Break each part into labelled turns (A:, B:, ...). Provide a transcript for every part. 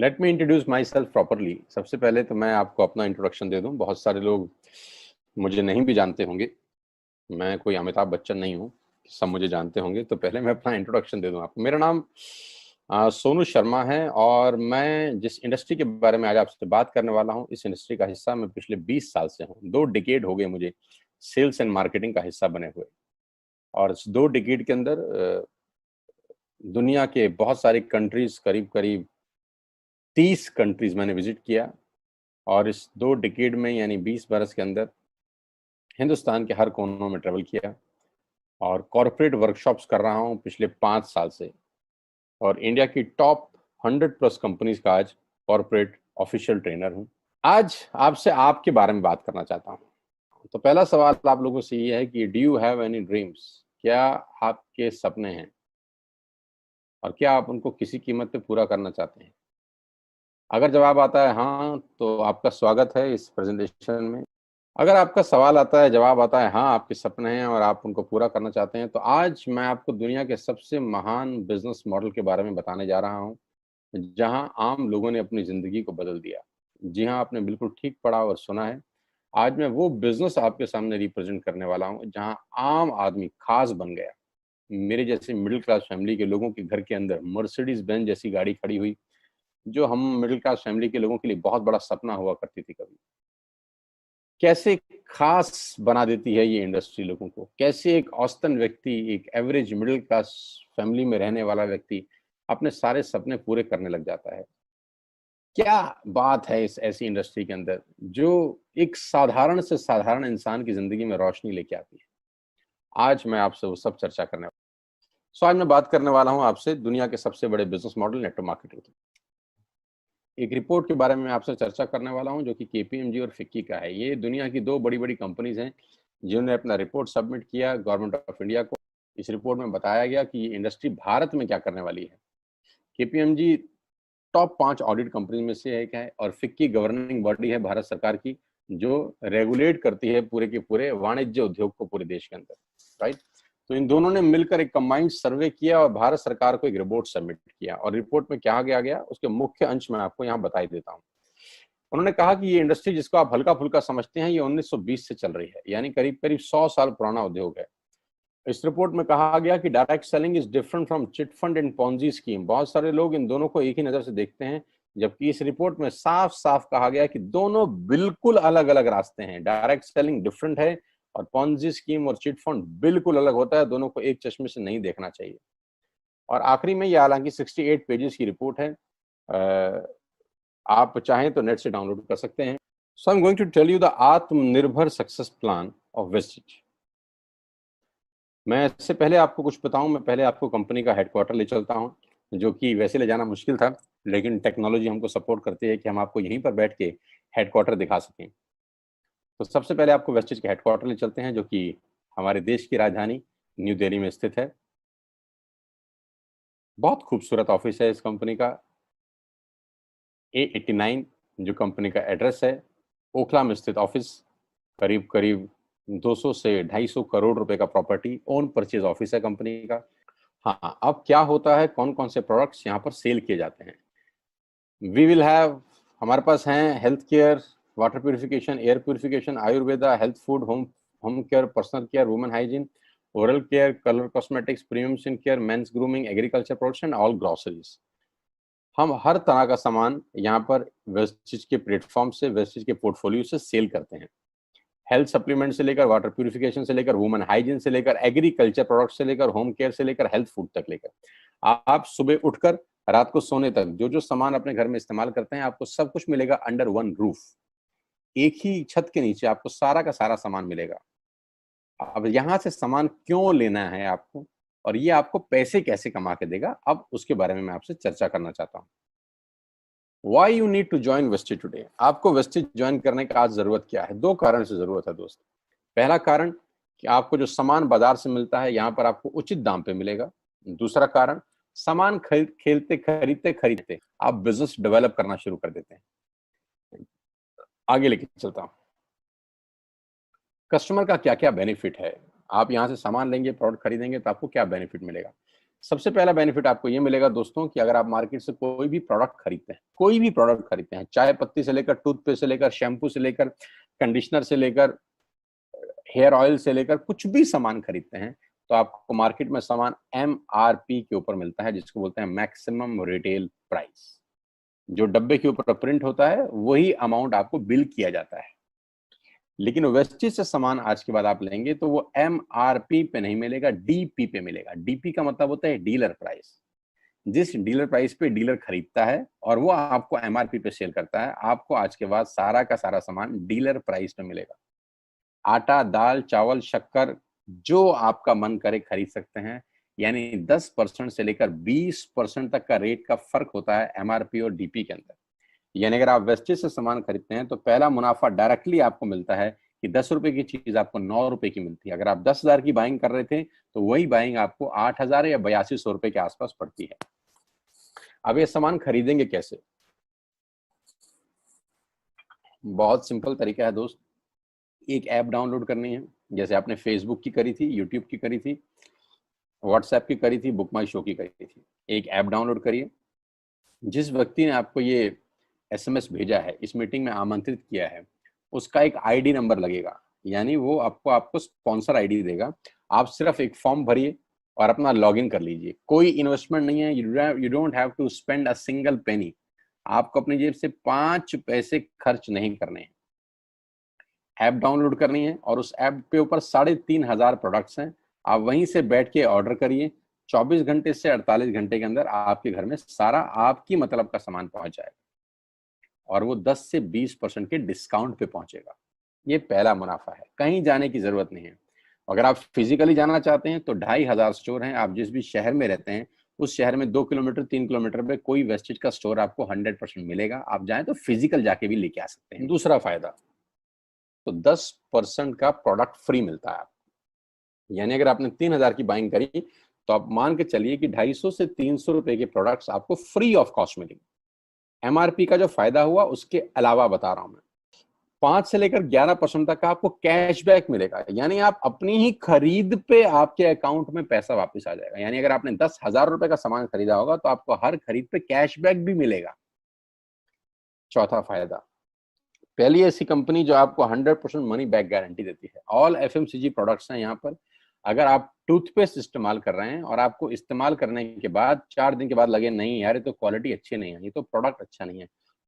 A: Let me introduce my self properly. सबसे पहले तो मैं आपको अपना इंट्रोडक्शन दे दूं। बहुत सारे लोग मुझे नहीं भी जानते होंगे। मैं कोई अमिताभ बच्चन नहीं हूं, सब मुझे जानते होंगे। तो पहले मैं अपना इंट्रोडक्शन दे दूं आपको। मेरा नाम सोनू शर्मा है और मैं जिस इंडस्ट्री के बारे में आज आपसे बात करने वाला हूं, इस इंडस्ट्री का हिस्सा मैं पिछले 20 साल से हूं। 2 डिकेड हो गए मुझे सेल्स एंड मार्केटिंग का हिस्सा बने हुए। और इस 2 डिकेड के अंदर दुनिया के बहुत सारी कंट्रीज, करीब करीब 30 कंट्रीज मैंने विजिट किया। और इस 2 डिकेड में यानी 20 बरस के अंदर हिंदुस्तान के हर कोनों में ट्रेवल किया और कॉरपोरेट वर्कशॉप्स कर रहा हूं पिछले 5 साल से। और इंडिया की टॉप 100 प्लस कंपनीज का आज कॉरपोरेट ऑफिशियल ट्रेनर हूं। आज आपसे आपके बारे में बात करना चाहता हूं। तो पहला सवाल आप लोगों से ये है कि do you have any dreams? क्या आपके सपने हैं और क्या आप उनको किसी कीमत पे पूरा करना चाहते हैं? अगर जवाब आता है हाँ, तो आपका स्वागत है इस प्रेजेंटेशन में। अगर आपका सवाल आता है, जवाब आता है हाँ, आपके सपने हैं और आप उनको पूरा करना चाहते हैं, तो आज मैं आपको दुनिया के सबसे महान बिजनेस मॉडल के बारे में बताने जा रहा हूं, जहां आम लोगों ने अपनी जिंदगी को बदल दिया। जी हाँ, आपने बिल्कुल ठीक पढ़ा और सुना है। आज मैं वो बिजनेस आपके सामने रिप्रेजेंट करने वाला हूं जहां आम आदमी खास बन गया। मेरे जैसे मिडिल क्लास फैमिली के लोगों के घर के अंदर मर्सिडीज बेंज जैसी गाड़ी खड़ी हुई, जो हम मिडिल क्लास फैमिली के लोगों के लिए बहुत बड़ा सपना हुआ करती थी कभी। कैसे खास बना देती है ये इंडस्ट्री लोगों को। कैसे एक औसतन व्यक्ति, एक एवरेज मिडिल क्लास फैमिली में रहने वाला व्यक्ति अपने सारे सपने पूरे करने लग जाता है। क्या बात है इस ऐसी इंडस्ट्री के अंदर जो एक साधारण से साधारण इंसान की जिंदगी में रोशनी लेके आती है। आज मैं आपसे वो सब चर्चा करने वाला हूं। आज मैं बात करने वाला हूं आपसे दुनिया के सबसे बड़े बिजनेस मॉडल नेटवर्क मार्केटिंग की। एक रिपोर्ट के बारे में आपसे चर्चा करने वाला हूं जो कि केपीएमजी और फिक्की का है। ये दुनिया की 2 बड़ी-बड़ी कंपनीज हैं जिन्होंने अपना रिपोर्ट सबमिट किया गवर्नमेंट ऑफ इंडिया को। इस रिपोर्ट में बताया गया कि ये इंडस्ट्री भारत में क्या करने वाली है। केपीएमजी टॉप 5 ऑडिट कंपनी में से एक है और फिक्की गवर्निंग बॉडी है भारत सरकार की, जो रेगुलेट करती है पूरे के पूरे वाणिज्य उद्योग को पूरे देश के अंदर, राइट। तो इन दोनों ने मिलकर एक कंबाइंड सर्वे किया और भारत सरकार को एक रिपोर्ट सबमिट किया। और रिपोर्ट में क्या गया उसके मुख्य अंश में आपको यहाँ बताई देता हूँ। उन्होंने कहा कि ये इंडस्ट्री जिसको आप हल्का फुल्का समझते हैं, ये 1920 से चल रही है, यानी करीब करीब 100 साल पुराना उद्योग है। इस रिपोर्ट में कहा गया कि direct selling is different from chit fund and Ponzi scheme. बहुत सारे लोग इन दोनों को एक ही नजर से देखते हैं, जबकि इस रिपोर्ट में साफ साफ कहा गया कि दोनों बिल्कुल अलग अलग रास्ते हैं। डायरेक्ट सेलिंग डिफरेंट है और पॉन्जी स्कीम और चिट फंड बिल्कुल अलग होता है। दोनों को एक चश्मे से नहीं देखना चाहिए। और आखिरी में ये हालांकि 68 पेजेस की रिपोर्ट है, आप चाहें तो नेट से डाउनलोड कर सकते हैं। So I am going to tell you the Atmanirbhar success plan of Vestige. मैं इससे पहले आपको कुछ बताऊं, मैं पहले आपको कंपनी का हेडक्वार्टर ले चलता हूं, जो कि वैसे ले जाना मुश्किल था, लेकिन टेक्नोलॉजी हमको सपोर्ट करती है कि हम आपको यहीं पर बैठ के हेडक्वार्टर दिखा सकें। तो सबसे पहले आपको वेस्टिज के हेडक्वार्टर ले चलते हैं, जो कि हमारे देश की राजधानी न्यू दिल्ली में स्थित है। बहुत खूबसूरत ऑफिस है इस कंपनी का। A89 जो कंपनी का एड्रेस है, ओखला में स्थित ऑफिस। करीब करीब 200 से 250 करोड़ रुपए का प्रॉपर्टी ओन परचेज ऑफिस है कंपनी का। हाँ, अब क्या होता है, कौन कौन से प्रोडक्ट्स यहाँ पर सेल किए जाते हैं। वी विल हैव, हमारे पास हैं health care, water purification, air purification, Ayurveda, health food, home home care, personal care, women hygiene, oral care, colour cosmetics, premium skin care, mains grooming, agriculture products and all groceries. हम हर तरह का सामान यहाँ पर Vestige के platform से, Vestige के portfolio से सेल करते हैं। हेल्थ सप्लीमेंट से लेकर, वाटर प्यूरिफिकेशन से लेकर, वुमेन हाइजीन से लेकर, एग्रीकल्चर प्रोडक्ट से लेकर, होम केयर से लेकर, हेल्थ फूड तक लेकर, आप सुबह उठकर रात को सोने तक जो जो सामान अपने घर में इस्तेमाल करते हैं, आपको सब कुछ मिलेगा अंडर वन रूफ। एक ही छत के नीचे आपको सारा का सारा सामान मिलेगा। अब यहाँ से सामान क्यों लेना है आपको, और ये आपको पैसे कैसे कमा के देगा, अब उसके बारे में मैं आपसे चर्चा करना चाहता हूँ। Why you need to join Vestige today? आपको वेस्टिज ज्वाइन करने का आज जरूरत क्या है? 2 कारण से जरूरत है दोस्त। पहला कारण कि आपको जो सामान बाजार से मिलता है, यहाँ पर आपको उचित दाम पे मिलेगा। दूसरा कारण, सामान खरीदते खरीदते आप बिजनेस डेवलप करना शुरू कर देते हैं। आगे लेके चलता हूँ। कस्टमर का क्या क्या बेनिफिट है, आप यहाँ से सामान लेंगे, प्रोडक्ट खरीदेंगे तो आपको क्या बेनिफिट मिलेगा। सबसे पहला बेनिफिट आपको ये मिलेगा दोस्तों कि अगर आप मार्केट से कोई भी प्रोडक्ट खरीदते हैं, कोई भी प्रोडक्ट खरीदते हैं, चाय पत्ती से लेकर टूथपेस्ट से लेकर शैम्पू से लेकर कंडीशनर से लेकर हेयर ऑयल से लेकर कुछ भी सामान खरीदते हैं, तो आपको मार्केट में सामान MRP के ऊपर मिलता है, जिसको बोलते हैं मैक्सिमम रिटेल प्राइस। जो डब्बे के ऊपर प्रिंट होता है वही अमाउंट आपको बिल किया जाता है। लेकिन वेस्टेज से सामान आज के बाद आप लेंगे तो वो MRP पे नहीं मिलेगा, DP पे मिलेगा। DP का मतलब होता है डीलर प्राइस। जिस डीलर प्राइस पे डीलर खरीदता है और वो आपको MRP पे सेल करता है, आपको आज के बाद सारा का सारा सामान डीलर प्राइस पे मिलेगा। आटा, दाल, चावल, शक्कर जो आपका मन करे खरीद सकते हैं। यानी 10% से लेकर 20% तक का रेट का फर्क होता है MRP और DP के अंदर। यानी अगर आप वेस्टेज से सामान खरीदते हैं तो पहला मुनाफा डायरेक्टली आपको मिलता है कि 10 रुपए की चीज आपको 9 रुपए की मिलती है। अगर आप 10,000 की बाइंग कर रहे थे तो वही बाइंग आपको 8,000 या 8200 रुपए के आसपास पड़ती है। अब ये सामान खरीदेंगे कैसे? बहुत सिंपल तरीका है दोस्त। एक ऐप डाउनलोड करनी है, जैसे आपने फेसबुक की करी थी, यूट्यूब की करी थी, व्हाट्सएप की करी थी, बुक माई शो की करी थी। एक ऐप डाउनलोड करिए। जिस व्यक्ति ने आपको ये SMS भेजा है, इस मीटिंग में आमंत्रित किया है, उसका एक ID नंबर लगेगा। यानी वो आपको स्पॉन्सर ID देगा। आप सिर्फ एक फॉर्म भरिए और अपना लॉगिन कर लीजिए। कोई इन्वेस्टमेंट नहीं है, you don't have to spend a single penny. आपको अपनी जेब से 5 पैसे खर्च नहीं करने हैं। ऐप डाउनलोड करनी है और उस ऐप पे ऊपर 3,500 प्रोडक्ट्स हैं। आप वहीं से बैठ के ऑर्डर करिए। 24 घंटे से 48 घंटे के अंदर आपके घर में सारा आपकी मतलब का सामान पहुंच जाएगा और वो 10 से 20% के डिस्काउंट पे पहुंचेगा। ये पहला मुनाफा है, कहीं जाने की जरूरत नहीं है। अगर आप फिजिकली जाना चाहते हैं तो 2,500 स्टोर हैं। आप जिस भी शहर में रहते हैं उस शहर में 2 किलोमीटर 3 किलोमीटर पे कोई वेस्टेज का स्टोर आपको 100% मिलेगा। आप जाएं तो फिजिकल जाके भी लेके आ सकते हैं। दूसरा फायदा, तो 10% का प्रोडक्ट फ्री मिलता है आपको। यानी अगर आपने 3,000 की बाइंग करी तो आप मान के चलिए कि 250 से 300 रुपए के प्रोडक्ट्स आपको फ्री ऑफ कॉस्ट मिलेंगे। MRP का जो फायदा हुआ उसके अलावा बता रहा हूं मैं, 5 से लेकर 11% तक का आपको कैशबैक मिलेगा। यानी आप अपनी ही खरीद पे आपके अकाउंट में पैसा वापस आ जाएगा। यानी अगर आपने 10,000 रुपए का सामान खरीदा होगा तो आपको हर खरीद पे कैशबैक भी मिलेगा। चौथा फायदा, पहली ऐसी कंपनी जो आपको 100% मनी बैक गारंटी देती है। ऑल FMCG प्रोडक्ट्स हैं यहाँ पर। अगर आप टूथपेस्ट इस्तेमाल कर रहे हैं और आपको इस्तेमाल करने के बाद 4 दिन के बाद लगे नहीं यार ये तो क्वालिटी अच्छी नहीं है, ये तो प्रोडक्ट अच्छा नहीं है,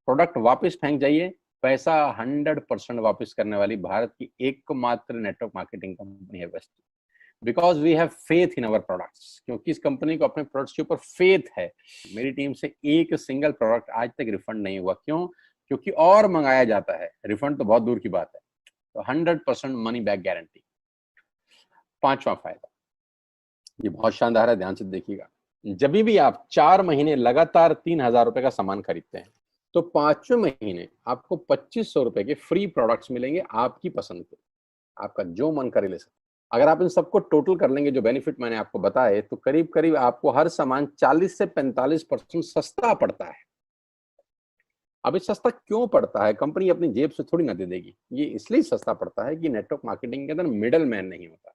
A: प्रोडक्ट वापस फेंक जाइए। पैसा 100% वापस करने वाली भारत की एकमात्र नेटवर्क मार्केटिंग कंपनी है best. Because we have faith in our products, क्योंकि इस कंपनी को अपने प्रोडक्ट्स के ऊपर फेथ है। मेरी टीम से एक सिंगल प्रोडक्ट आज तक रिफंड नहीं हुआ। क्यों? क्योंकि और मंगाया जाता है, रिफंड तो बहुत दूर की बात है। तो 100% मनी बैक गारंटी। पांचवा फायदा, ये बहुत शानदार है, ध्यान से देखिएगा। जब भी आप 4 महीने लगातार 3,000 रुपए का सामान खरीदते हैं तो 5वें महीने आपको 2,500 रुपए के फ्री प्रोडक्ट्स मिलेंगे आपकी पसंद के। आपका जो मन करे ले सकते। अगर आप इन सबको टोटल कर लेंगे जो बेनिफिट मैंने आपको बताए, तो करीब करीब आपको हर सामान 40 से 45% सस्ता पड़ता है। अब ये सस्ता क्यों पड़ता है? कंपनी अपनी जेब से थोड़ी ना दे देगी। ये इसलिए सस्ता पड़ता है कि नेटवर्क मार्केटिंग के अंदर मिडल मैन नहीं होता,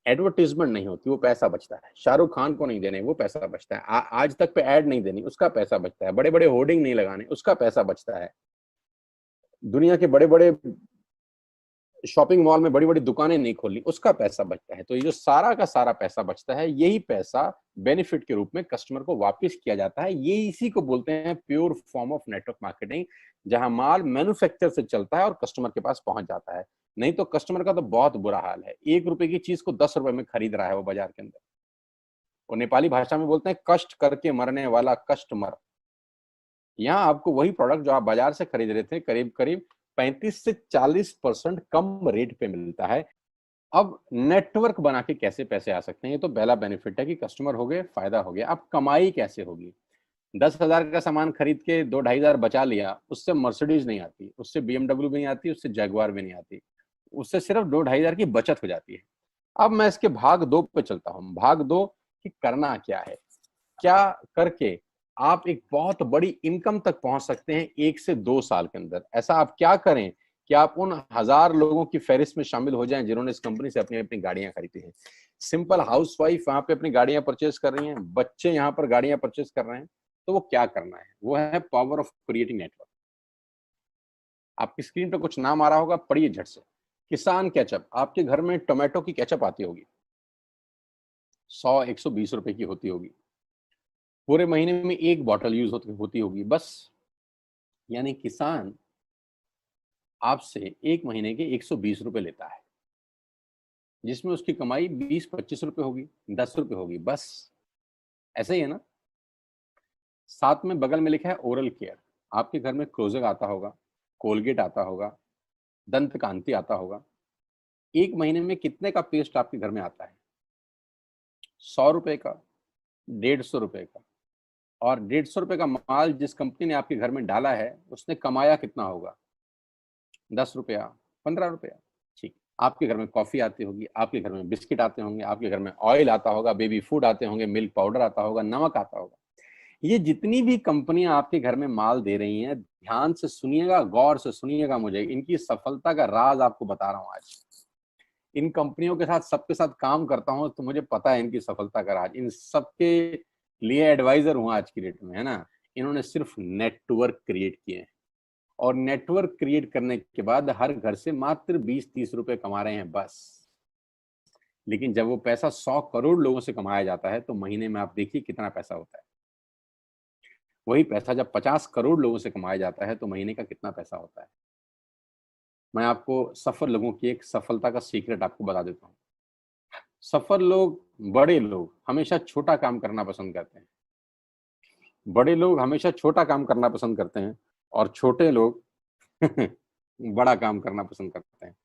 A: एडवर्टीजमेंट नहीं होती, वो पैसा बचता है। शाहरुख खान को नहीं देने, वो पैसा बचता है। आज तक पे ऐड नहीं देनी, उसका पैसा बचता है। बड़े बड़े होर्डिंग नहीं लगाने, उसका पैसा बचता है। दुनिया के बड़े बड़े शॉपिंग मॉल में बड़ी बड़ी दुकानें नहीं खोलनी, उसका पैसा बचता है। तो ये जो सारा का सारा पैसा बचता है, यही पैसा बेनिफिट के रूप में कस्टमर को वापस किया जाता है। ये इसी को बोलते हैं pure form of network marketing, जहां माल मैन्युफैक्चर से चलता है और कस्टमर के पास पहुंच जाता है। नहीं तो कस्टमर का तो बहुत बुरा हाल है। 1 रुपए की चीज को 10 रुपए में खरीद रहा है वो बाजार के अंदर। वो नेपाली भाषा में बोलते हैं कष्ट करके मरने वाला कस्टमर। यहाँ आपको वही प्रोडक्ट जो आप बाजार से खरीद रहे थे करीब करीब 35 से 40% कम रेट पे मिलता है। अब नेटवर्क बना के कैसे पैसे आ सकते हैं? ये तो पहला बेनिफिट है कि कस्टमर हो गए, फायदा हो गया। अब कमाई कैसे होगी? 10,000 का सामान खरीद के 2-2,500 बचा लिया, उससे मर्सिडीज नहीं आती, उससे BMW भी नहीं आती, उससे जैगुआर भी नहीं आती, उससे सिर्फ 2-2,500 की बचत हो जाती है। अब मैं इसके भाग 2 पे चलता हूँ। भाग 2 कि करना क्या है, क्या करके आप एक बहुत बड़ी इनकम तक पहुंच सकते हैं 1 से 2 साल के अंदर। ऐसा आप क्या करें कि आप उन 1000 लोगों की फहरिस्त में शामिल हो जाएं जिन्होंने इस कंपनी से अपनी अपनी गाड़ियां खरीदी हैं। सिंपल हाउसवाइफ वहां पे अपनी गाड़ियां परचेज कर रही हैं, बच्चे यहाँ पर गाड़ियां परचेज कर रहे हैं, तो वो क्या करना है? वो है पावर ऑफ क्रिएटिंग नेटवर्क। आपकी स्क्रीन पे कुछ नाम आ रहा होगा, पढ़िए झट से। किसान केचप, आपके घर में टोमेटो की केचप आती होगी, 100-120 रुपए की होती होगी, पूरे महीने में एक बॉटल यूज होती होगी बस। यानी किसान आपसे एक महीने के 120 रुपए लेता है, जिसमें उसकी कमाई 20-25 रुपए होगी, 10 रुपए होगी बस। ऐसा ही है ना? साथ में बगल में लिखा है ओरल केयर। आपके घर में क्लोजर आता होगा, कोलगेट आता होगा, दंत कांति आता होगा। एक महीने में कितने का पेस्ट आपके घर में आता है? 100 रुपए का, 150 रुपए का। और 150 रुपए का माल जिस कंपनी ने आपके घर में डाला है, उसने कमाया कितना होगा? 10 रुपया, 15 रुपया। ठीक। आपके घर में कॉफी आती होगी, आपके घर में बिस्किट आते होंगे, आपके घर में ऑयल आता होगा, बेबी फूड आते होंगे, मिल्क पाउडर आता होगा, नमक आता होगा। ये जितनी भी कंपनियां आपके घर में माल दे रही हैं, ध्यान से सुनिएगा, गौर से सुनिएगा, मुझे इनकी सफलता का राज आपको बता रहा हूं आज। इन कंपनियों के साथ सबके साथ काम करता हूं, तो मुझे पता है इनकी सफलता का राज। इन सबके लिए एडवाइजर हूं आज की डेट में, है ना। इन्होंने सिर्फ नेटवर्क क्रिएट किए हैं, और नेटवर्क क्रिएट करने के बाद हर घर से मात्र 20-30 रुपए कमा रहे हैं बस। लेकिन जब वो पैसा 100 करोड़ लोगों से कमाया जाता है, तो महीने में आप देखिए कितना पैसा होता है। वही पैसा जब 50 करोड़ लोगों से कमाया जाता है, तो महीने का कितना पैसा होता है। मैं आपको सफल लोगों की एक सफलता का सीक्रेट आपको बता देता हूँ। सफल लोग, बड़े लोग हमेशा छोटा काम करना पसंद करते हैं। बड़े लोग हमेशा छोटा काम करना पसंद करते हैं, और छोटे लोग बड़ा काम करना पसंद करते हैं।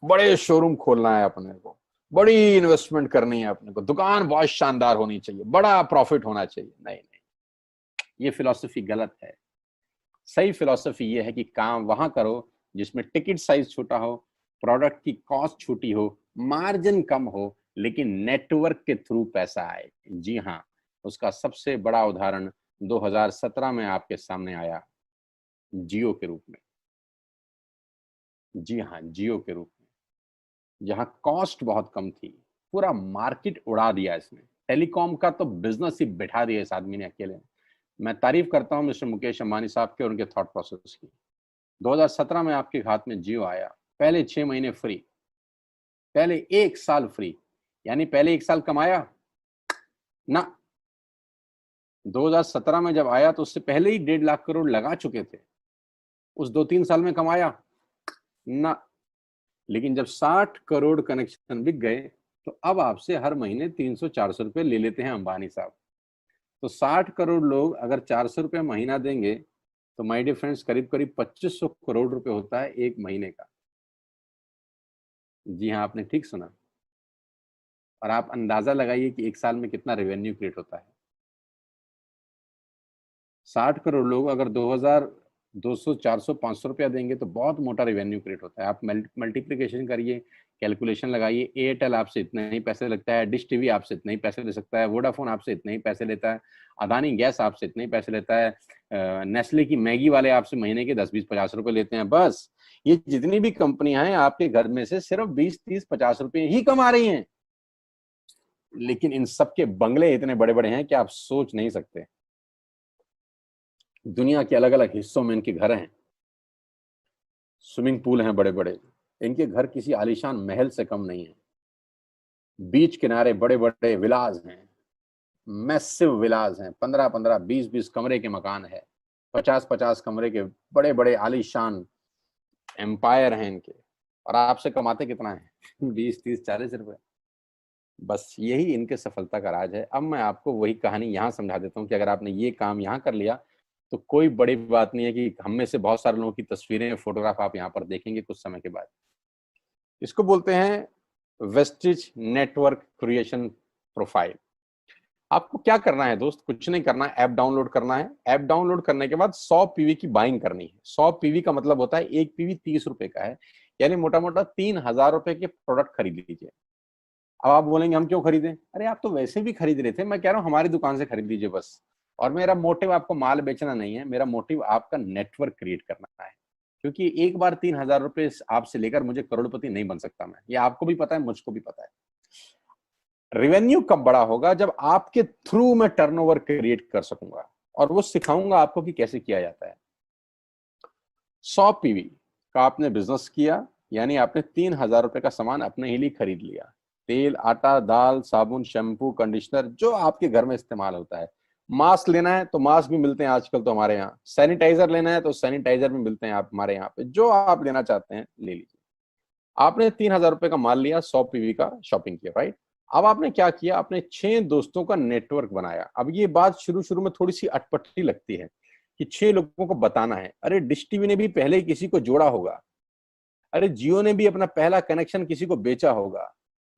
A: बड़े शोरूम खोलना है अपने को, बड़ी इन्वेस्टमेंट करनी है अपने को, दुकान बहुत शानदार होनी चाहिए, बड़ा प्रॉफिट होना चाहिए। नहीं नहीं, ये फिलॉसफी गलत है। सही फिलॉसफी ये है कि काम वहां करो जिसमें टिकट साइज छोटा हो, प्रोडक्ट की कॉस्ट छोटी हो, मार्जिन कम हो, लेकिन नेटवर्क के थ्रू पैसा आए। जी हाँ, उसका सबसे बड़ा उदाहरण 2017 में आपके सामने आया, जियो के रूप में। जी हाँ, जियो के रूप में, जहां कॉस्ट बहुत कम थी, पूरा मार्केट उड़ा दिया इसने। टेलीकॉम का तो बिजनेस ही बिठा दिया इस आदमी ने अकेले। मैं तारीफ करता हूं मिस्टर मुकेश अंबानी साहब के और उनके थॉट प्रोसेस की। 2017 में आपके हाथ में जियो आया, पहले 6 महीने फ्री, पहले 1 साल फ्री। यानी पहले 1 साल कमाया ना। 2017 में जब आया तो उससे पहले ही 1.5 लाख करोड़ लगा चुके थे। उस 2-3 साल में कमाया ना। लेकिन जब 60 करोड़ कनेक्शन बिक गए, तो अब आपसे हर महीने 300-400 रुपए ले लेते हैं अंबानी साहब। तो 60 करोड़ लोग अगर 400 रुपए महीना देंगे, तो माय डियर फ्रेंड्स, करीब करीब 2500 करोड़ रुपए होता है एक महीने का। जी हाँ, आपने ठीक सुना। और आप अंदाजा लगाइए कि 1 साल में कितना रेवेन्यू क्रिएट होता है। 60 करोड़ लोग अगर 2000, 200, 400, 500 रुपया देंगे, तो बहुत मोटा रेवेन्यू क्रिएट होता है। आप मल्टीप्लिकेशन करिए, कैलकुलेशन लगाइए। एयरटेल आपसे इतने ही पैसे लगता है, डिश टीवी आपसे इतने ही पैसे ले सकता है, वोडाफोन आपसे इतने ही पैसे लेता है, अदानी गैस आपसे इतने ही पैसे लेता है, नेस्ले की मैगी वाले आपसे महीने के 10-20-50 रुपए लेते हैं बस। ये जितनी भी कंपनियां हैं, आपके घर में से सिर्फ 20-30-50 रुपए ही कमा रही हैं। लेकिन इन सबके बंगले इतने बड़े बड़े हैं कि आप सोच नहीं सकते। दुनिया के अलग अलग हिस्सों में इनके घर हैं, स्विमिंग पूल हैं बड़े बड़े। इनके घर किसी आलीशान महल से कम नहीं है। बीच किनारे बड़े बड़े विलाज हैं, मैसिव विलाज हैं, 15-15, 20-20 कमरे के मकान है, 50-50 कमरे के बड़े बड़े आलीशान एम्पायर हैं इनके। और आपसे कमाते कितना है? 20-30-40 रुपए। बस यही इनके सफलता का राज है। अब मैं आपको वही कहानी यहाँ समझा देता हूँ कि अगर आपने ये काम यहाँ कर लिया, तो कोई बड़ी बात नहीं है कि हम में से बहुत सारे लोगों की तस्वीरें, फोटोग्राफ आप यहाँ पर देखेंगे कुछ समय के बाद। इसको बोलते हैं वेस्टिज नेटवर्क क्रिएशन प्रोफाइल। आपको क्या करना है दोस्त? कुछ नहीं करना है, ऐप डाउनलोड करना है। ऐप डाउनलोड करने के बाद 100 पीवी की बाइंग करनी है। 100 पीवी का मतलब होता है एक पीवी 30 रुपए का है, यानी मोटा मोटा 3000 रुपए के प्रोडक्ट खरीद लीजिए। अब आप बोलेंगे हम क्यों खरीदें? अरे आप तो वैसे भी खरीद रहे थे, मैं कह रहा हूँ हमारी दुकान से खरीद लीजिए बस। और मेरा मोटिव आपको माल बेचना नहीं है, मेरा मोटिव आपका नेटवर्क क्रिएट करना है। क्योंकि एक बार 3,000 रुपए आपसे लेकर मुझे करोड़पति नहीं बन सकता मैं, ये आपको भी पता है, मुझको भी पता है। रेवेन्यू कब बड़ा होगा? जब आपके थ्रू मैं टर्नओवर क्रिएट कर सकूंगा और वो सिखाऊंगा आपको कि कैसे किया जाता है। 100 पीवी का आपने बिजनेस किया, यानी आपने 3,000 रुपए का सामान अपने ही लिए खरीद लिया। तेल, आटा, दाल, साबुन, शैम्पू, कंडीशनर, जो आपके घर में इस्तेमाल होता है। मास्क लेना है तो मास्क भी मिलते हैं आजकल तो हमारे यहाँ। सैनिटाइजर लेना है तो सैनिटाइजर भी मिलते हैं आप हमारे यहाँ पे। जो आप लेना चाहते हैं ले लीजिए। आपने 3,000 रुपए का माल लिया, 100 पीवी का शॉपिंग किया, राइट? अब आपने क्या किया? आपने 6 दोस्तों का नेटवर्क बनाया। अब ये बात शुरू शुरू में थोड़ी सी अटपटी लगती है कि 6 लोगों को बताना है। अरे डिश टीवी ने भी पहले ही किसी को जोड़ा होगा। अरे जियो ने भी अपना पहला कनेक्शन किसी को बेचा होगा।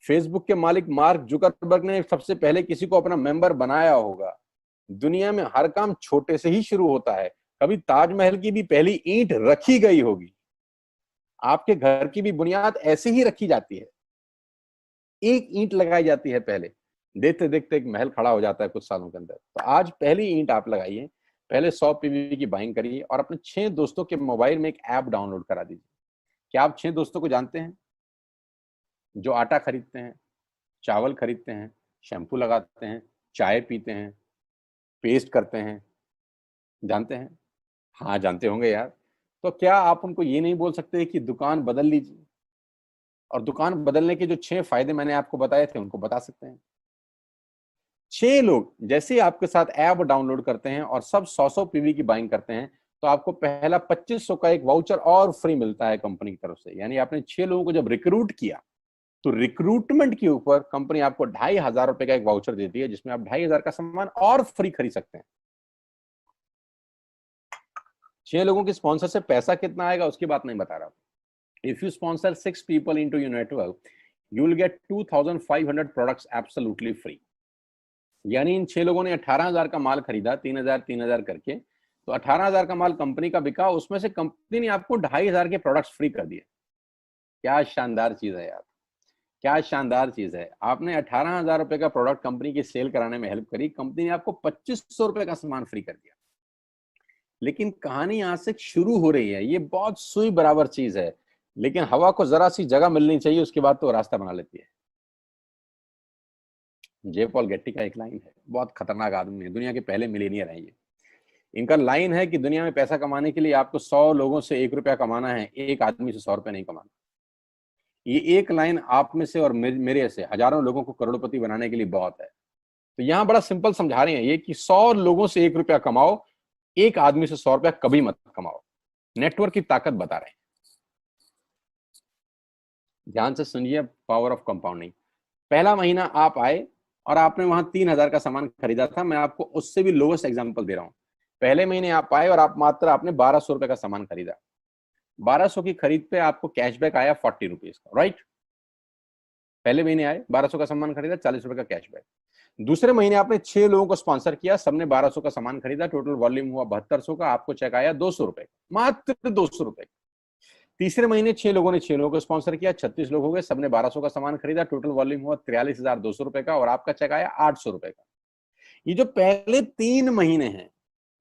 A: फेसबुक के मालिक मार्क जुकरबर्ग ने सबसे पहले किसी को अपना मेंबर बनाया होगा। दुनिया में हर काम छोटे से ही शुरू होता है। कभी ताजमहल की भी पहली ईंट रखी गई होगी। आपके घर की भी बुनियाद ऐसे ही रखी जाती है। एक ईंट लगाई जाती है पहले, देखते देखते एक महल खड़ा हो जाता है कुछ सालों के अंदर। तो आज पहली ईंट आप लगाइए, पहले 100 पीवी की बाइंग करिए और अपने 6 दोस्तों के मोबाइल में एक ऐप डाउनलोड करा दीजिए। क्या आप 6 दोस्तों को जानते हैं जो आटा खरीदते हैं, चावल खरीदते हैं, शैम्पू लगाते हैं, चाय पीते हैं, पेस्ट करते हैं? जानते हैं? हाँ जानते होंगे यार। तो क्या आप उनको ये नहीं बोल सकते कि दुकान बदल लीजिए? और दुकान बदलने के जो 6 फायदे मैंने आपको बताए थे उनको बता सकते हैं। 6 लोग जैसे ही आपके साथ ऐप डाउनलोड करते हैं और सब 100-100 पीवी की बाइंग करते हैं, तो आपको पहला 2500 का एक वाउचर और फ्री मिलता है कंपनी की तरफ से। यानी आपने 6 लोगों को जब रिक्रूट किया, तो रिक्रूटमेंट के ऊपर कंपनी आपको 2,500 रुपए का एक वाउचर देती है, जिसमें आप 2,500 का सामान और फ्री खरीद सकते हैं। 6 लोगों के स्पॉन्सर से पैसा कितना आएगा उसकी बात नहीं बता रहा हूं। If you sponsor 6 people into your network, you will get 2,500 products absolutely free. यानी इन 6 लोगों ने 18,000 का माल खरीदा, 3,000 करके, तो 18,000 का माल कंपनी का बिका, उसमें से कंपनी ने आपको 2,500 के प्रोडक्ट्स फ्री कर दिए। क्या शानदार चीज है यार, क्या शानदार चीज है। आपने 18,000 रुपए का प्रोडक्ट कंपनी की सेल कराने में हेल्प करी, कंपनी ने आपको 2,500 रुपए का सामान फ्री कर दिया। लेकिन कहानी यहां से शुरू हो रही है। ये बहुत सुई बराबर चीज है, लेकिन हवा को जरा सी जगह मिलनी चाहिए, उसके बाद तो रास्ता बना लेती है। जे पॉल गेट्टी का एक लाइन है, बहुत खतरनाक आदमी है, दुनिया के पहले मिलेनियर है ये। इनका लाइन है कि दुनिया में पैसा कमाने के लिए आपको 100 लोगों से 1 रुपया कमाना है, एक आदमी से 100 रुपया नहीं कमाना। ये एक लाइन आप में से और मेरे से हजारों लोगों को करोड़पति बनाने के लिए बहुत है। तो यहां बड़ा सिंपल समझा रहे हैं ये कि 100 लोगों से 1 रुपया कमाओ, एक आदमी से 100 रुपया कभी मत कमाओ। नेटवर्क की ताकत बता रहे हैं। ध्यान से सुनिए, पावर ऑफ कंपाउंडिंग। पहला महीना आप आए और आपने वहां 3,000 का सामान खरीदा था। मैं आपको उससे भी लोएस्ट एग्जांपल दे रहा हूं। पहले महीने आप आए और आप मात्र आपने 1,200 रुपए का सामान खरीदा। 1,200 की खरीद पे आपको कैशबैक आया 40 रुपीज का, राइट? पहले महीने आए, 1,200 का सामान खरीदा, 40 रुपए का कैशबैक। दूसरे महीने आपने 6 लोगों को स्पॉन्सर किया, सबने 1,200 का सामान खरीदा, टोटल वॉल्यूम हुआ 7,200 का, आपको चेक आया 200 रुपए, मात्र 200 रुपए। तीसरे महीने 6 लोगों ने 6 लोगों को स्पॉन्सर किया, 36 लोग हो गए, सबने 1,200 का सामान खरीदा, टोटल वॉल्यूम हुआ 43,200 रुपए का और आपका चेक आया 800 रुपए का। ये जो पहले 3 महीने हैं,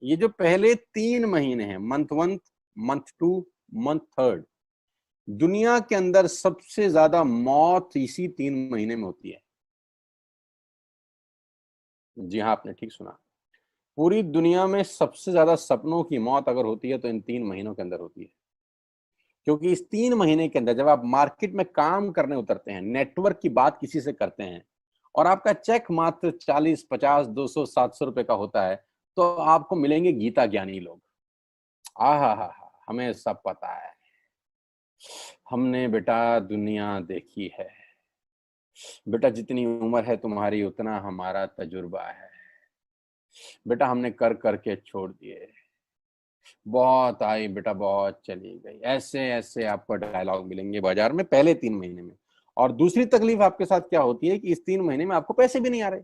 A: ये जो पहले 3 महीने हैं, मंथ 1, मंथ 2, मंथ 3, दुनिया के अंदर सबसे ज्यादा मौत इसी 3 महीने में होती है। जी हाँ, आपने ठीक सुना। पूरी दुनिया में सबसे ज्यादा सपनों की मौत अगर होती है तो इन 3 महीनों के अंदर होती है। क्योंकि इस 3 महीने के अंदर जब आप मार्केट में काम करने उतरते हैं, नेटवर्क की बात किसी से करते हैं और आपका चेक मात्र 40, 50, 200, 700 रुपए का होता है, तो आपको मिलेंगे गीता ज्ञानी लोग। आहा, हमें सब पता है, हमने बेटा दुनिया देखी है बेटा, जितनी उम्र है तुम्हारी उतना हमारा तजुर्बा है बेटा, हमने कर करके छोड़ दिए, बहुत आई बेटा बहुत चली गई। ऐसे ऐसे आपको डायलॉग मिलेंगे बाजार में पहले 3 महीने में। और दूसरी तकलीफ आपके साथ क्या होती है कि इस 3 महीने में आपको पैसे भी नहीं आ रहे।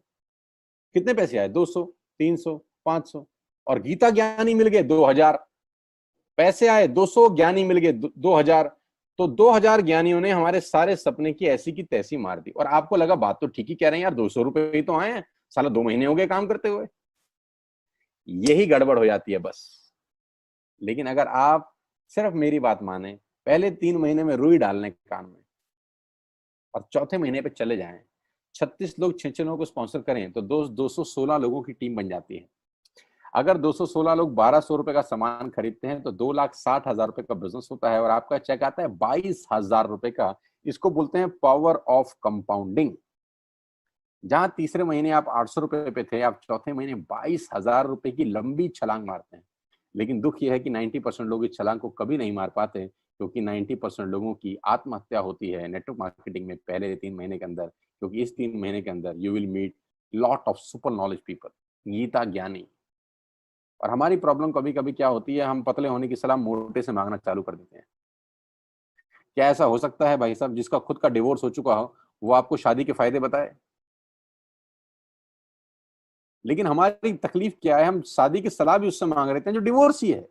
A: कितने पैसे आए? 200, 300, 500, और गीता ज्ञानी मिल गए 2,000। पैसे आए 200, ज्ञानी मिल गए 2,000। तो 2,000 ज्ञानियों ने हमारे सारे सपने की ऐसी की तैसी मार दी। और आपको लगा बात तो ठीक ही कह रहे हैं यार, 200 रुपए ही तो आए हैं, साला 2 महीने हो गए काम करते हुए। यही गड़बड़ हो जाती है बस। लेकिन अगर आप सिर्फ मेरी बात माने, पहले 3 महीने में रुई डालने कान में और चौथे महीने पे चले जाएं। 36 लोग 6 लोगों को स्पॉन्सर करें तो 216 लोगों की टीम बन जाती है। अगर 216 लोग 1200 रुपए का सामान खरीदते हैं तो 2,60,000 रुपए का बिजनेस होता है और आपका चेक आता है 22,000 रुपए का। इसको बोलते हैं पावर ऑफ कंपाउंडिंग। जहां तीसरे महीने आप 800 रुपए पे थे, आप चौथे महीने 22,000 रुपए की लंबी छलांग मारते हैं। लेकिन दुख यह है कि 90% लोग इस छलांग को कभी नहीं मार पाते, क्योंकि 90% लोगों की आत्महत्या होती है नेटवर्क मार्केटिंग में पहले 3 महीने के अंदर। क्योंकि इस 3 महीने के अंदर you will meet lot of super knowledge people, Gita ज्ञानी। और हमारी प्रॉब्लम कभी कभी क्या होती है, हम पतले होने की सलाह मोटे से मांगना चालू कर देते हैं। क्या ऐसा हो सकता है भाई साहब, जिसका खुद का डिवोर्स हो चुका हो वो आपको शादी के फायदे बताए? लेकिन हमारी तकलीफ क्या है, हम शादी की सलाह भी उससे मांग रहे थे जो डिवोर्स ही है।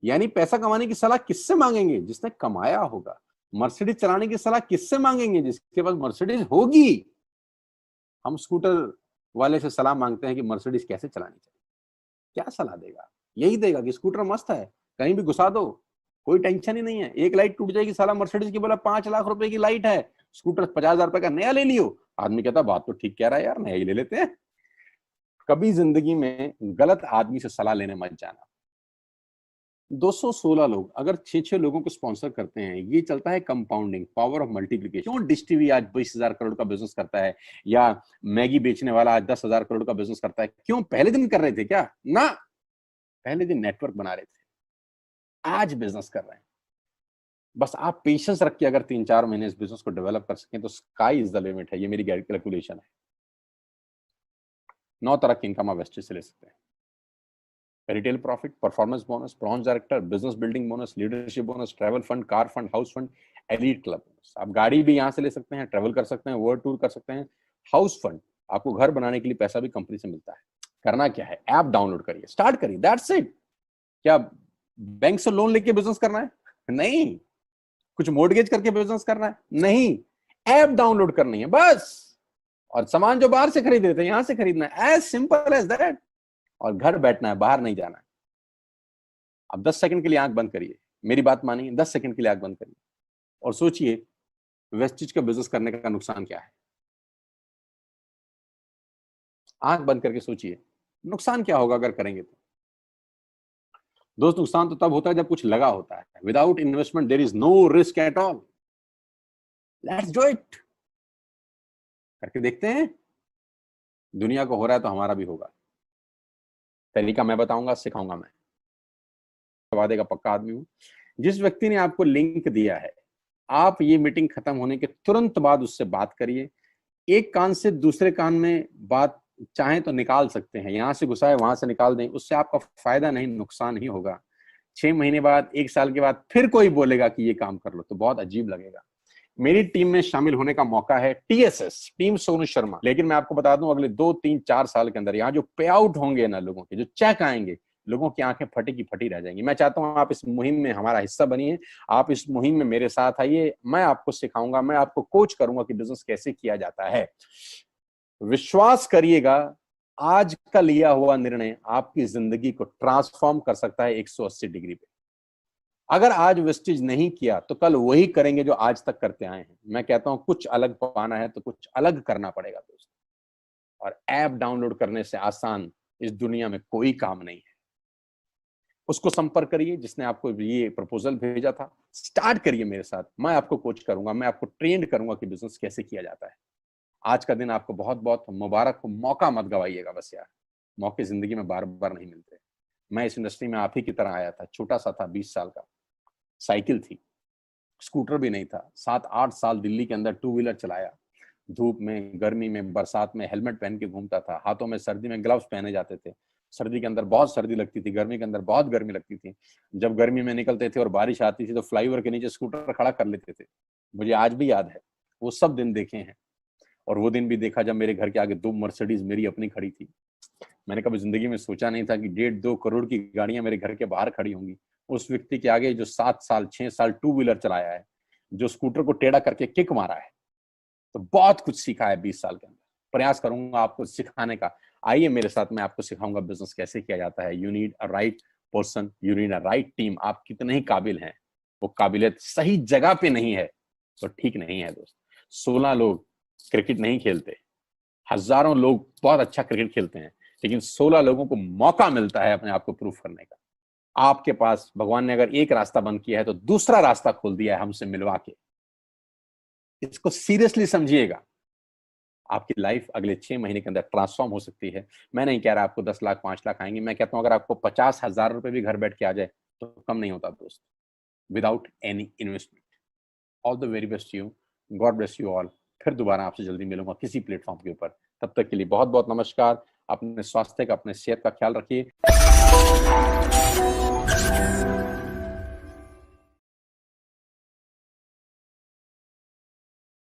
A: यानी पैसा कमाने की सलाह किससे मांगेंगे? जिसने कमाया होगा। मर्सिडीज चलाने की सलाह किससे मांगेंगे? जिसके पास मर्सिडीज होगी। हम स्कूटर वाले से सलाह मांगते हैं कि मर्सिडीज कैसे चलानी चाहिए। क्या सलाह देगा? यही देगा कि स्कूटर मस्त है, कहीं भी घुसा दो, कोई टेंशन ही नहीं है। एक लाइट टूट जाएगी, साला मर्सिडीज की बोला 5 लाख रुपए की लाइट है, स्कूटर 50,000 रुपए का नया ले लियो। आदमी कहता बात तो ठीक कह रहा है यार, नया ही ले लेते हैं। कभी जिंदगी में गलत आदमी से सलाह लेने मत जाना। 216 लोग अगर 6 लोगों को स्पॉन्सर करते हैं, ये चलता है कंपाउंडिंग, पावर ऑफ मल्टीप्लिकेशन। क्यों डिश टीवी आज 20,000 करोड़ का बिजनेस करता है, या मैगी बेचने वाला आज 10,000 करोड़ का बिजनेस करता है? क्यों? पहले दिन कर रहे थे क्या? ना, पहले दिन नेटवर्क बना रहे थे, आज बिजनेस कर रहे हैं। बस आप पेशेंस रख के अगर 3-4 महीने इस बिजनेस को डेवलप कर सकें तो स्काई इज द लिमिट है। ये मेरी कैलकुलेशन है। 9 तरह की इनकम आप वेस्टेज से ले सकते हैं। Retail profit, performance bonus, bronze director, business building bonus, leadership bonus, travel fund, car fund, house fund, elite club bonus. आप गाड़ी भी यहाँ से ले सकते हैं, ट्रैवल कर सकते हैं, वर्ल्ड टूर कर सकते हैं। हाउस फंड, आपको घर बनाने के लिए पैसा भी कंपनी से मिलता है। करना क्या है, ऐप डाउनलोड करिए, स्टार्ट करिए, दैट्स इट। क्या बैंक से लोन लेके बिजनेस करना है? नहीं। कुछ मोर्टगेज करके बिजनेस करना है? नहीं। ऐप डाउनलोड करनी है बस। और सामान जो बाहर से खरीद रहे थे यहां से खरीदना है, एज सिंपल एज दैट। और घर बैठना है, बाहर नहीं जाना है। अब 10 सेकंड के लिए आंख बंद करिए, मेरी बात मानिए, 10 सेकंड के लिए आंख बंद करिए और सोचिए वेस्टिज का बिजनेस करने का नुकसान क्या है। आंख बंद करके सोचिए नुकसान क्या होगा अगर करेंगे तो। दोस्त, नुकसान तो तब होता है जब कुछ लगा होता है। Without investment there is no risk at all. Let's do it. करके देखते हैं। दुनिया को हो रहा है तो हमारा भी होगा। तरीका मैं बताऊंगा, सिखाऊंगा मैं। वादे का पक्का आदमी हूं। जिस व्यक्ति ने आपको लिंक दिया है, आप ये मीटिंग खत्म होने के तुरंत बाद उससे बात करिए। एक कान से दूसरे कान में बात चाहें तो निकाल सकते हैं, यहां से घुसाए वहां से निकाल दें, उससे आपका फायदा नहीं नुकसान ही होगा। 6 महीने बाद, 1 साल के बाद फिर कोई बोलेगा कि ये काम कर लो तो बहुत अजीब लगेगा। मेरी टीम में शामिल होने का मौका है, टीएसएस, टीम सोनू शर्मा। लेकिन मैं आपको बता दूं, अगले 2-3-4 साल के अंदर यहाँ जो पे आउट होंगे ना लोगों के, जो चेक आएंगे, लोगों की आंखें फटी की फटी रह जाएंगी। मैं चाहता हूं आप इस मुहिम में हमारा हिस्सा बनिए। आप इस मुहिम में मेरे साथ आइए, मैं आपको सिखाऊंगा, मैं आपको कोच करूंगा कि बिजनेस कैसे किया जाता है। विश्वास करिएगा, आज का लिया हुआ निर्णय आपकी जिंदगी को ट्रांसफॉर्म कर सकता है 180 डिग्री पे। अगर आज वेस्टेज नहीं किया तो कल वही करेंगे जो आज तक करते आए हैं। मैं कहता हूं कुछ अलग पाना है तो कुछ अलग करना पड़ेगा दोस्त। और ऐप डाउनलोड करने से आसान इस दुनिया में कोई काम नहीं है। उसको संपर्क करिए जिसने आपको ये प्रपोजल भेजा था। स्टार्ट करिए मेरे साथ, मैं आपको कोच करूंगा, मैं आपको ट्रेंड करूंगा कि बिजनेस कैसे किया जाता है। आज का दिन आपको बहुत बहुत मुबारक हो। मौका मत गवाइएगा बस यार, मौके जिंदगी में बार बार नहीं मिलते। मैं इस इंडस्ट्री में आप ही की तरह आया था, छोटा सा था, 20 साल का, साइकिल थी, स्कूटर भी नहीं था। 7-8 साल दिल्ली के अंदर टू व्हीलर चलाया, धूप में, गर्मी में, बरसात में हेलमेट पहन के घूमता था। हाथों में सर्दी में ग्लव्स पहने जाते थे। सर्दी के अंदर बहुत सर्दी लगती थी, गर्मी के अंदर बहुत गर्मी लगती थी। जब गर्मी में निकलते थे और बारिश आती थी तो फ्लाईओवर के नीचे स्कूटर खड़ा कर लेते थे। मुझे आज भी याद है, वो सब दिन देखे हैं। और वो दिन भी देखा जब मेरे घर के आगे 2 मर्सिडीज मेरी अपनी खड़ी थी। मैंने कभी जिंदगी में सोचा नहीं था कि 1.5-2 करोड़ की गाड़ियां मेरे घर के बाहर खड़ी होंगी। उस व्यक्ति के आगे जो 7 साल 6 साल टू व्हीलर चलाया है, जो स्कूटर को टेढ़ा करके किक मारा है, तो बहुत कुछ सीखा है 20 साल के अंदर। प्रयास करूंगा आपको सिखाने का। आइए मेरे साथ, मैं आपको सिखाऊंगा बिजनेस कैसे किया जाता है। You need a right person, you need a right team. आप कितने ही काबिल हैं, वो काबिलियत सही जगह पे नहीं है तो ठीक नहीं है दोस्त। 16 लोग क्रिकेट नहीं खेलते, हजारों लोग बहुत अच्छा क्रिकेट खेलते हैं, लेकिन 16 लोगों को मौका मिलता है अपने आप को प्रूफ करने का। आपके पास भगवान ने अगर एक रास्ता बंद किया है तो दूसरा रास्ता खोल दिया है हमसे मिलवा के। इसको सीरियसली समझिएगा। आपकी लाइफ अगले 6 महीने के अंदर ट्रांसफॉर्म हो सकती है। मैं नहीं कह रहा आपको 10 लाख 5 लाख आएंगे, मैं कहता हूं अगर आपको 50,000 रुपए भी घर बैठ के आ जाए तो कम नहीं होता दोस्त, without any investment. All the very best you, God bless you all. फिर दोबारा आपसे जल्दी मिलूंगा किसी प्लेटफॉर्म के ऊपर। तब तक के लिए बहुत बहुत नमस्कार। अपने स्वास्थ्य का, अपने सेहत का ख्याल रखिए।